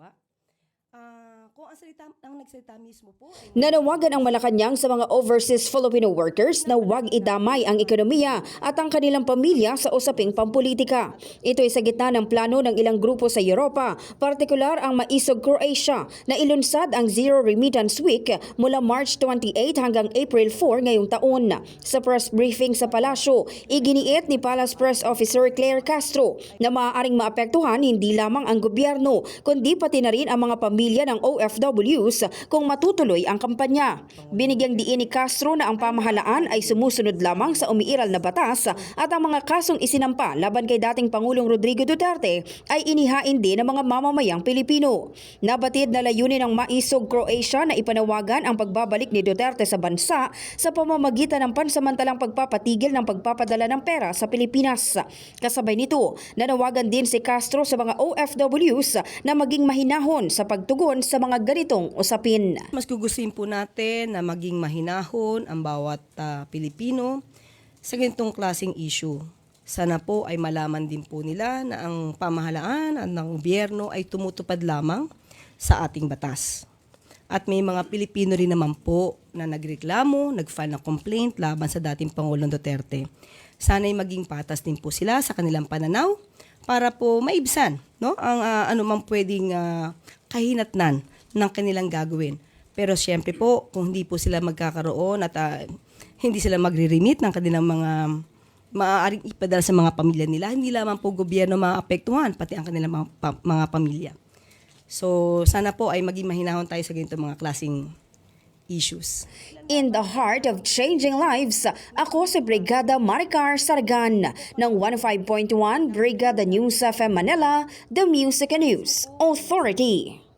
bumaba. Kung ang nagsalita mismo po ay Nanawagan ang Malacanang sa mga overseas Filipino workers na huwag idamay ang ekonomiya at ang kanilang pamilya sa usaping pampolitika. Ito ay sa gitna ng plano ng ilang grupo sa Europa, partikular ang Maisog Croatia, na ilunsad ang Zero Remittance Week mula March 28 hanggang April 4 ngayong taon. Sa press briefing sa Palasyo, iginiit ni Palace Press Officer Claire Castro na maaaring maapektuhan hindi lamang ang gobyerno, kundi pati na rin ang mga pamilya ng OFWs kung matutuloy ang kampanya. Binigyang diin ni Castro na ang pamahalaan ay sumusunod lamang sa umiiral na batas at ang mga kasong isinampa laban kay dating Pangulong Rodrigo Duterte ay inihain din ng mga mamamayang Pilipino. Nabatid na layunin ng Maisog Croatia na ipanawagan ang pagbabalik ni Duterte sa bansa sa pamamagitan ng pansamantalang pagpapatigil ng pagpapadala ng pera sa Pilipinas. Kasabay nito, nanawagan din si Castro sa mga OFWs na maging mahinahon sa pagtugon sa mga ganitong usapin. mas gugustuhin po natin na maging mahinahon ang bawat Pilipino sa ganitong klaseng issue. Sana po ay malaman din po nila na ang pamahalaan at ng gobyerno ay tumutupad lamang sa ating batas. At may mga Pilipino rin naman po na nagreklamo, nag-file ng complaint laban sa dating Pangulong Duterte. Sana'y maging patas din po sila sa kanilang pananaw para po maibsan, no, ang anumang pwedeng kahinatnan ng kanilang gagawin. Pero siyempre po, kung hindi po sila magkakaroon at hindi sila magre-remit ng kanilang mga maaaring ipadala sa mga pamilya nila, hindi lamang po gobyerno maapektuhan, pati ang kanilang mga pamilya. So, sana po ay maging mahinahon tayo sa ganitong mga klaseng issues. In the heart of changing lives, ako si Brigada Maricar Sargan ng 105.1 Brigada News FM Manila, The Music and News Authority.